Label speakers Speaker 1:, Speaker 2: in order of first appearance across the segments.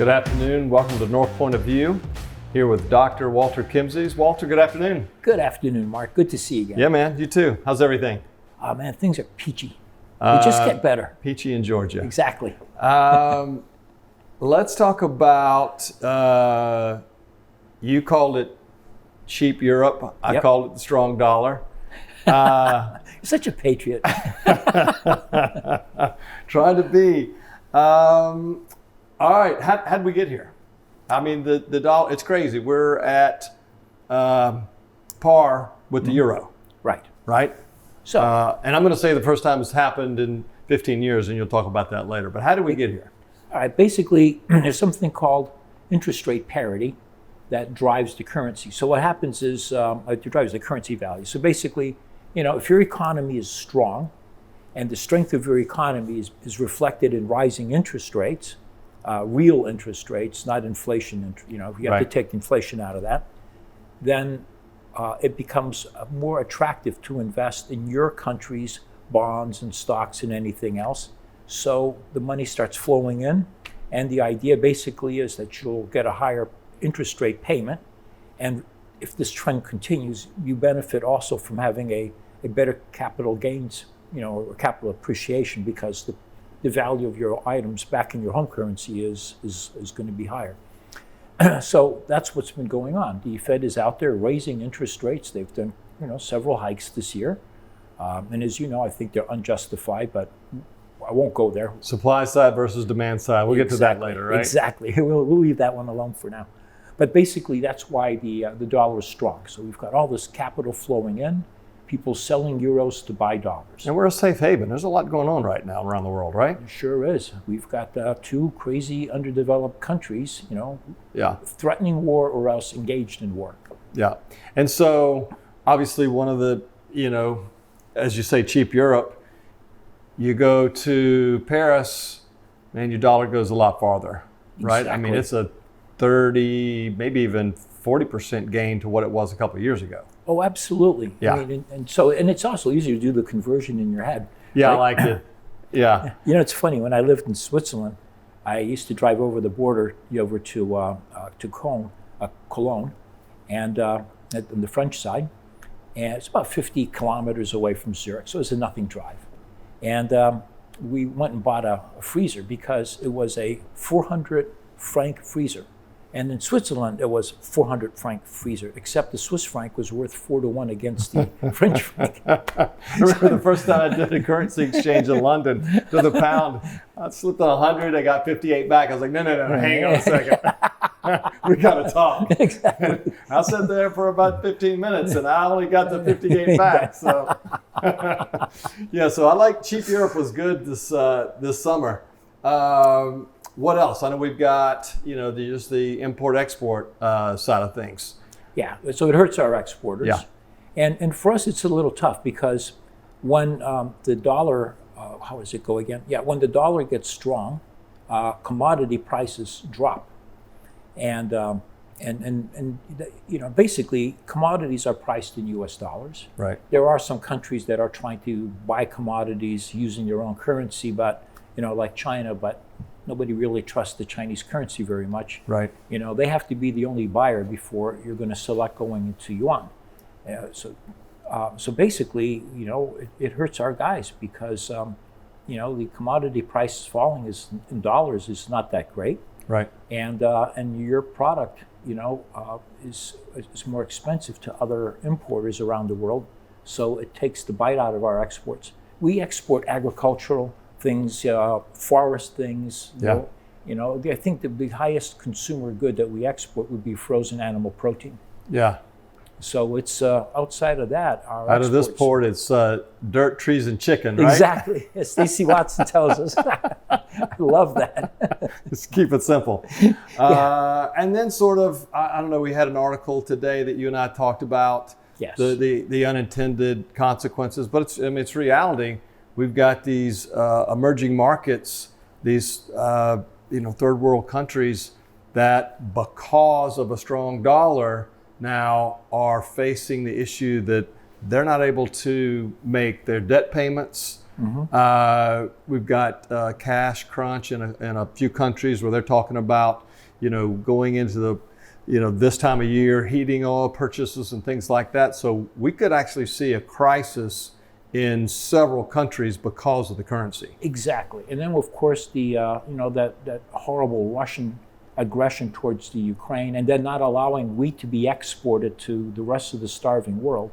Speaker 1: Good afternoon. Welcome to North Point of View. Here with Dr. Walter Kemmsies. Walter, good afternoon.
Speaker 2: Good afternoon, Mark. Good to see you again.
Speaker 1: Yeah, man. You too. How's everything?
Speaker 2: Oh, man, things are peachy. They just get better.
Speaker 1: Peachy in Georgia.
Speaker 2: Exactly.
Speaker 1: Let's talk about, you called it cheap Europe. I called it the strong dollar.
Speaker 2: You're such a patriot.
Speaker 1: Trying to be. All right, how'd we get here? I mean, the dollar, it's crazy. We're at par with the euro. Right?
Speaker 2: So,
Speaker 1: and I'm going to say the first time it's happened in 15 years, and you'll talk about that later. But how did we get here?
Speaker 2: all right, basically, there's something called interest rate parity that drives the currency. So what happens is it drives the currency value. So basically, if your economy is strong and the strength of your economy is reflected in rising interest rates, real interest rates, not inflation, if you have to take inflation out of that, then it becomes more attractive to invest in your country's bonds and stocks and anything else. So the money starts flowing in, and the idea basically is that you'll get a higher interest rate payment. And if this trend continues, you benefit also from having a better capital gains, or capital appreciation, because the value of your items back in your home currency is going to be higher. So that's what's been going on. The Fed is out there raising interest rates. They've done several hikes this year. And as you know, I think they're unjustified, but I won't go there.
Speaker 1: Supply side versus demand side. We'll get to that later, right?
Speaker 2: Exactly. We'll leave that one alone for now. But basically, that's why the dollar is strong. So we've got all this capital flowing in, people selling euros to buy dollars.
Speaker 1: And we're a safe haven. There's a lot going on right now around the world, right?
Speaker 2: It sure is. We've got two crazy underdeveloped countries, threatening war or else engaged in war.
Speaker 1: Yeah. And so obviously one of the, as you say, cheap Europe, you go to Paris, man, your dollar goes a lot farther, right?
Speaker 2: Exactly.
Speaker 1: I mean, it's a 30, maybe even 40% gain to what it was a couple of years ago.
Speaker 2: Oh, absolutely.
Speaker 1: Yeah.
Speaker 2: I mean, and it's also easier to do the conversion in your head.
Speaker 1: Yeah,
Speaker 2: right?
Speaker 1: I like it. Yeah.
Speaker 2: It's funny. When I lived in Switzerland, I used to drive over the border over to Cologne, and on the French side, and it's about 50 kilometers away from Zurich, so it's a nothing drive. And we went and bought a freezer because it was a 400 franc freezer. And in Switzerland, it was 400 franc freezer, except the Swiss franc was worth 4-1 against the French franc.
Speaker 1: I remember the first time I did a currency exchange in London to the pound. I slipped on 100, I got 58 back. I was like, no, hang on a second. We got to talk.
Speaker 2: Exactly.
Speaker 1: I sat there for about 15 minutes and I only got the 58 back. So, so I like cheap Europe was good this summer. What else? I know we've got, just the import-export side of things.
Speaker 2: Yeah, so it hurts our exporters.
Speaker 1: Yeah.
Speaker 2: And for us, it's a little tough because when the dollar, how does it go again? Yeah, when the dollar gets strong, commodity prices drop. And basically, commodities are priced in U.S. dollars.
Speaker 1: Right.
Speaker 2: There are some countries that are trying to buy commodities using their own currency, but, like China, but nobody really trusts the Chinese currency very much.
Speaker 1: Right.
Speaker 2: They have to be the only buyer before you're going to select going into yuan. So basically, it hurts our guys because, the commodity prices falling in dollars is not that great.
Speaker 1: Right.
Speaker 2: And your product, is more expensive to other importers around the world. So it takes the bite out of our exports. We export agricultural things, forest things.
Speaker 1: Yeah.
Speaker 2: I think the highest consumer good that we export would be frozen animal protein.
Speaker 1: Yeah.
Speaker 2: So it's outside of that.
Speaker 1: Out of this port, it's dirt, trees, and chicken, right?
Speaker 2: Exactly. As Stacey Watson tells us. I love that.
Speaker 1: Just keep it simple. And then sort of, I don't know, we had an article today that you and I talked about.
Speaker 2: Yes.
Speaker 1: The unintended consequences, but it's reality. We've got these emerging markets, these third world countries that, because of a strong dollar, now are facing the issue that they're not able to make their debt payments. Mm-hmm. We've got cash crunch in a few countries where they're talking about going into the, this time of year, heating oil purchases and things like that. So we could actually see a crisis in several countries because of the currency.
Speaker 2: Exactly. And then, of course, the that horrible Russian aggression towards the Ukraine, and then not allowing wheat to be exported to the rest of the starving world,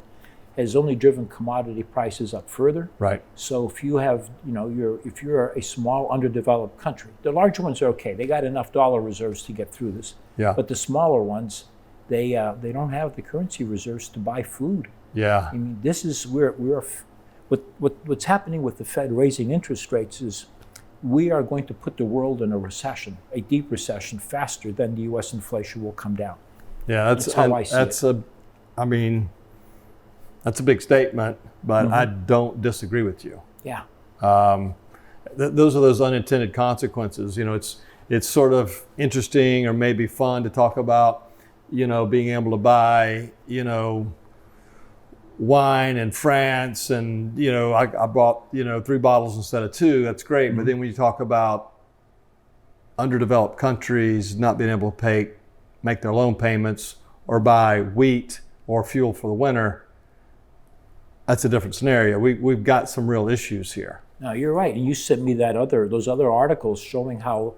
Speaker 2: has only driven commodity prices up further.
Speaker 1: Right.
Speaker 2: So if you have, if you're a small, underdeveloped country, the larger ones are okay. They got enough dollar reserves to get through this.
Speaker 1: Yeah.
Speaker 2: But the smaller ones, they don't have the currency reserves to buy food.
Speaker 1: Yeah.
Speaker 2: I mean, this is what's happening with the Fed raising interest rates is we are going to put the world in a recession, a deep recession, faster than the U.S. inflation will come down.
Speaker 1: Yeah, that's how I see it. That's a big statement, but I don't disagree with you.
Speaker 2: Yeah.
Speaker 1: Those are those unintended consequences. It's sort of interesting or maybe fun to talk about, being able to buy, wine in France, and I bought 3 bottles instead of 2. That's great. But then when you talk about underdeveloped countries not being able to make their loan payments or buy wheat or fuel for the winter, that's a different scenario. We've got some real issues here.
Speaker 2: No, you're right. And you sent me those other articles showing how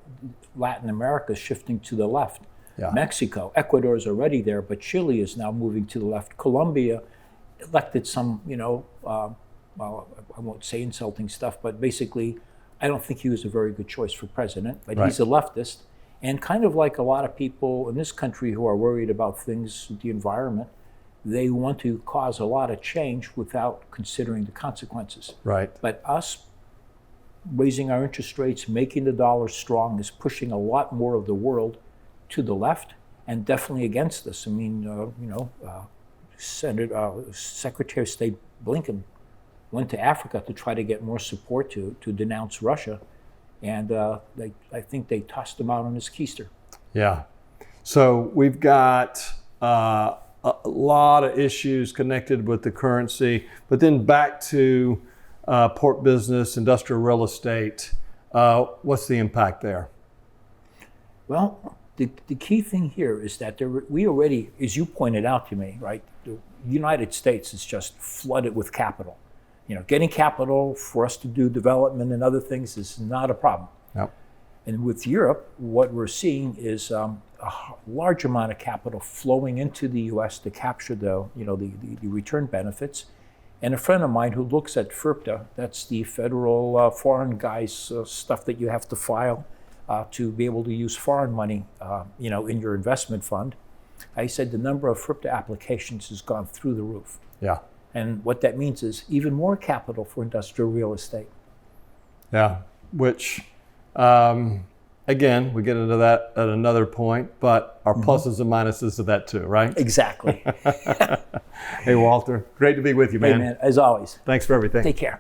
Speaker 2: Latin America is shifting to the left.
Speaker 1: Yeah.
Speaker 2: Mexico, Ecuador is already there, but Chile is now moving to the left. Colombia elected some, well, I won't say insulting stuff, but basically, I don't think he was a very good choice for president, but he's a leftist. And kind of like a lot of people in this country who are worried about things, the environment, they want to cause a lot of change without considering the consequences.
Speaker 1: Right.
Speaker 2: But us raising our interest rates, making the dollar strong, is pushing a lot more of the world to the left and definitely against us. I mean, Secretary of State Blinken went to Africa to try to get more support to denounce Russia, and I think they tossed him out on his keister. Yeah.
Speaker 1: So we've got a lot of issues connected with the currency, but then back to port business, industrial real estate. What's the impact there?
Speaker 2: Well, the key thing here is that we already, as you pointed out to me, right, the United States is just flooded with capital. Getting capital for us to do development and other things is not a problem.
Speaker 1: Yep.
Speaker 2: And with Europe, what we're seeing is a large amount of capital flowing into the U.S. to capture the return benefits. And a friend of mine who looks at FIRPTA, that's the federal foreign guys stuff that you have to file to be able to use foreign money, in your investment fund. I said the number of FIRPTA applications has gone through the roof.
Speaker 1: Yeah.
Speaker 2: And what that means is even more capital for industrial real estate.
Speaker 1: Yeah, which, again, we get into that at another point, but our pluses and minuses of that too, right?
Speaker 2: Exactly.
Speaker 1: Hey, Walter, great to be with you, man.
Speaker 2: Hey, man, as always.
Speaker 1: Thanks for everything.
Speaker 2: Take care.